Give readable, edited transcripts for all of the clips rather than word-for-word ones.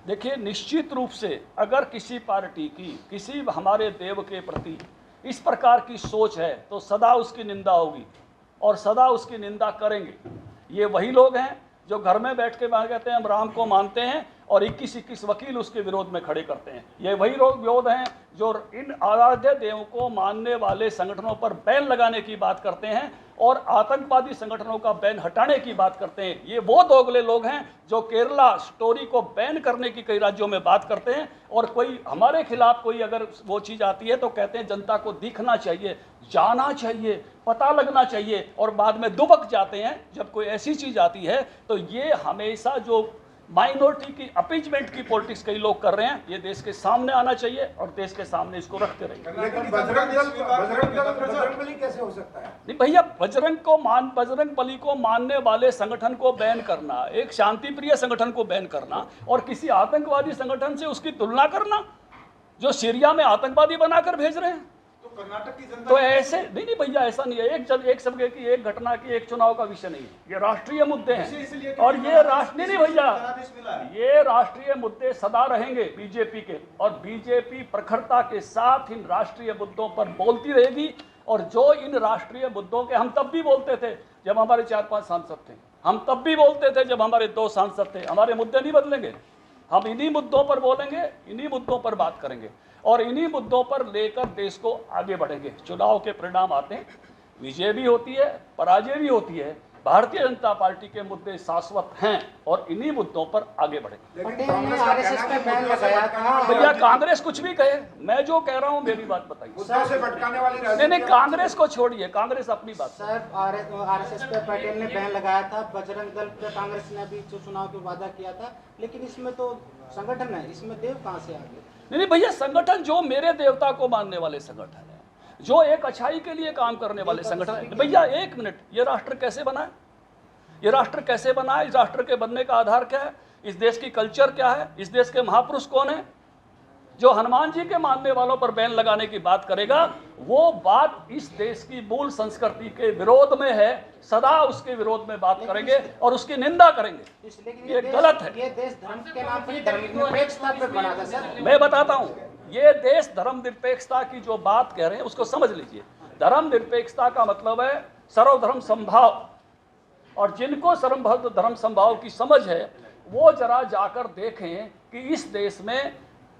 देखिए, निश्चित रूप से अगर किसी पार्टी की किसी हमारे देव के प्रति इस प्रकार की सोच है तो सदा उसकी निंदा होगी और सदा उसकी निंदा करेंगे। ये वही लोग हैं जो घर में बैठ के कहते हैं हम राम को मानते हैं और 21-21 वकील उसके विरोध में खड़े करते हैं। ये वही लोग विरोध हैं जो इन आराध्य देव को मानने वाले संगठनों पर बैन लगाने की बात करते हैं और आतंकवादी संगठनों का बैन हटाने की बात करते हैं। ये वो दोगले लोग हैं जो केरला स्टोरी को बैन करने की कई राज्यों में बात करते हैं और कोई हमारे खिलाफ कोई अगर वो चीज़ आती है तो कहते हैं जनता को दिखना चाहिए, जाना चाहिए, पता लगना चाहिए और बाद में दुबक जाते हैं जब कोई ऐसी चीज़ आती है। तो ये हमेशा जो माइनॉरिटी की अपीजमेंट की पॉलिटिक्स कई लोग कर रहे हैं, ये देश के सामने आना चाहिए और देश के सामने इसको रखते रहिए। लेकिन बजरंग बली कैसे हो सकता है? नहीं भैया, बजरंग बली को मानने वाले संगठन को बैन करना, एक शांति प्रिय संगठन को बैन करना और किसी आतंकवादी संगठन से उसकी तुलना करना जो सीरिया में आतंकवादी बनाकर भेज रहे हैं, कर्नाटक की जनता तो ऐसे नहीं भैया, ऐसा नहीं है। एक समय की एक घटना की एक चुनाव का विषय नहीं है, ये राष्ट्रीय मुद्दे हैं और ये राष्ट्रीय नहीं भैया, ये राष्ट्रीय मुद्दे सदा रहेंगे बीजेपी के और बीजेपी प्रखरता के साथ इन राष्ट्रीय मुद्दों पर बोलती रहेगी। और जो इन राष्ट्रीय मुद्दों के हम तब भी बोलते थे जब हमारे 4-5 सांसद थे, हम तब भी बोलते थे जब हमारे 2 सांसद थे, हमारे मुद्दे नहीं बदलेंगे। हम इन्हीं मुद्दों पर बोलेंगे, इन्हीं मुद्दों पर बात करेंगे और इन्हीं मुद्दों पर लेकर देश को आगे बढ़ेंगे। चुनाव के परिणाम आते हैं, विजय भी होती है, पराजय भी होती है। भारतीय जनता पार्टी के मुद्दे शाश्वत हैं और इन्हीं मुद्दों पर आगे बढ़ेंगे। भैया कांग्रेस कुछ भी कहे, मैं जो कह रहा हूँ मेरी बात बताइए। नहीं, कांग्रेस को छोड़िए, कांग्रेस अपनी बात। सर, आरएसएस पे पटेल ने बैन लगाया था, बजरंग दल पे कांग्रेस ने अभी जो चुनाव के वादा किया था, लेकिन इसमें तो संगठन है, इसमें देव कहाँ से आ गए? नहीं भैया, संगठन जो मेरे देवता को मानने वाले संगठन है, जो एक अच्छाई के लिए काम करने वाले संगठन है। भैया एक मिनट, ये राष्ट्र कैसे बना है? ये राष्ट्र कैसे बना है? इस राष्ट्र के बनने का आधार क्या है? इस देश की कल्चर क्या है? इस देश के महापुरुष कौन है? जो हनुमान जी के मानने वालों पर बैन लगाने की बात करेगा, वो बात इस देश की मूल संस्कृति के विरोध में है। सदा उसके विरोध में बात करेंगे और उसकी निंदा करेंगे। ये गलत है। ये देश धर्म के नाम पर धर्मनिरपेक्षता पे बना था सर। मैं बताता हूँ, ये देश धर्मनिरपेक्षता की जो बात कह रहे हैं उसको समझ लीजिए। धर्मनिरपेक्षता का मतलब है सर्वधर्म समभाव, और जिनको सर्वधर्म धर्म समभाव की समझ है वो जरा जाकर देखें कि इस देश में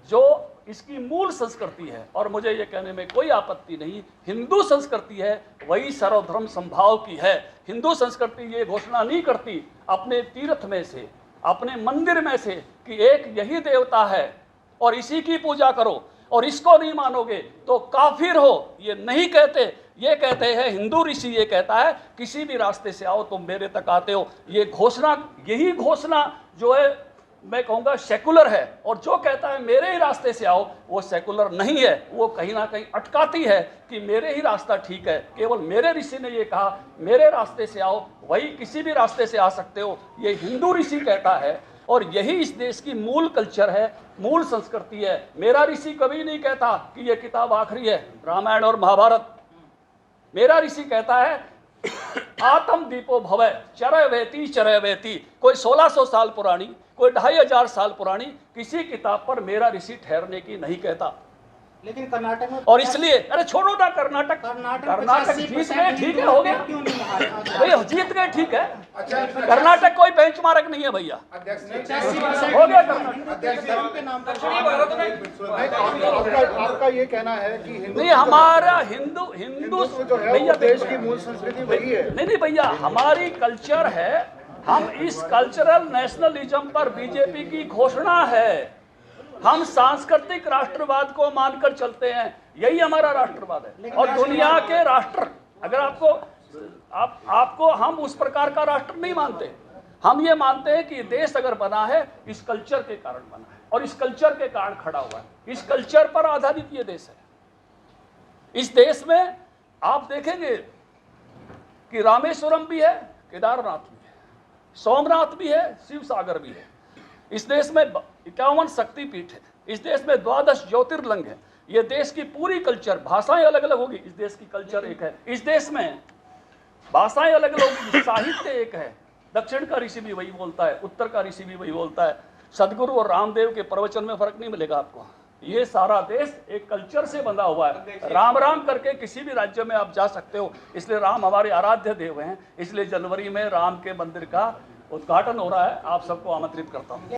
जो इसकी मूल संस्कृति है, और मुझे ये कहने में कोई आपत्ति नहीं, हिंदू संस्कृति है, वही सर्वधर्म समभाव की है। हिंदू संस्कृति ये घोषणा नहीं करती अपने तीर्थ में से, अपने मंदिर में से कि एक यही देवता है और इसी की पूजा करो और इसको नहीं मानोगे तो काफिर हो, ये नहीं कहते। ये कहते हैं, हिंदू ऋषि ये कहता है किसी भी रास्ते से आओ तुम मेरे तक आते हो। ये घोषणा, यही घोषणा जो है मैं कहूँगा सेकुलर है, और जो कहता है मेरे ही रास्ते से आओ वो सेकुलर नहीं है, वो कहीं ना कहीं अटकाती है कि मेरे ही रास्ता ठीक है। केवल मेरे ऋषि ने ये कहा मेरे रास्ते से आओ, वही किसी भी रास्ते से आ सकते हो, ये हिंदू ऋषि कहता है और यही इस देश की मूल कल्चर है, मूल संस्कृति है। मेरा ऋषि कभी नहीं कहता कि ये किताब आखिरी है, रामायण और महाभारत। मेरा ऋषि कहता है आत्म दीपो भवय चरवेती। कोई 1600 साल पुरानी, कोई 2500 साल पुरानी किसी किताब पर मेरा ऋषि ठहरने की नहीं कहता। लेकिन कर्नाटक में, और इसलिए अरे छोड़ो ना, कर्नाटक जीत गए, ठीक है, हो गया भैया, जीत गए, ठीक है। कर्नाटक कोई बेंचमार्क नहीं है भैया, हो गया आपका ये कहना है कि नहीं, हमारा हिंदू भैया देश की मूल संस्कृति वही है। नहीं भैया, हमारी कल्चर है, हम इस कल्चरल नेशनलिज्म पर बीजेपी की घोषणा है। हम सांस्कृतिक राष्ट्रवाद को मानकर चलते हैं, यही हमारा राष्ट्रवाद है। और दुनिया के राष्ट्र, अगर आपको हम उस प्रकार का राष्ट्र नहीं मानते। हम ये मानते हैं कि देश अगर बना है इस कल्चर के कारण बना है और इस कल्चर के कारण खड़ा हुआ है। इस कल्चर पर आधारित ये देश है। इस देश में आप देखेंगे कि रामेश्वरम भी है, केदारनाथ भी है, सोमनाथ भी है, शिव सागर भी है। इस देश में 51 शक्तिपीठ है। इस देश में 12 ज्योतिर्लिंग है। ये देश की पूरी कल्चर, भाषाएं अलग अलग होगी, इस देश की कल्चर एक है। इस देश में भाषाएं अलग अलग होगी, साहित्य एक है। दक्षिण का ऋषि भी वही बोलता है, उत्तर का ऋषि भी वही बोलता है। सदगुरु और रामदेव के प्रवचन में फर्क नहीं मिलेगा आपको। ये सारा देश एक कल्चर से बंधा हुआ है। राम राम करके किसी भी राज्य में आप जा सकते हो, इसलिए राम हमारे आराध्य देव हैं। इसलिए जनवरी में राम के मंदिर का उद्घाटन हो रहा है, आप सबको आमंत्रित करता हूँ।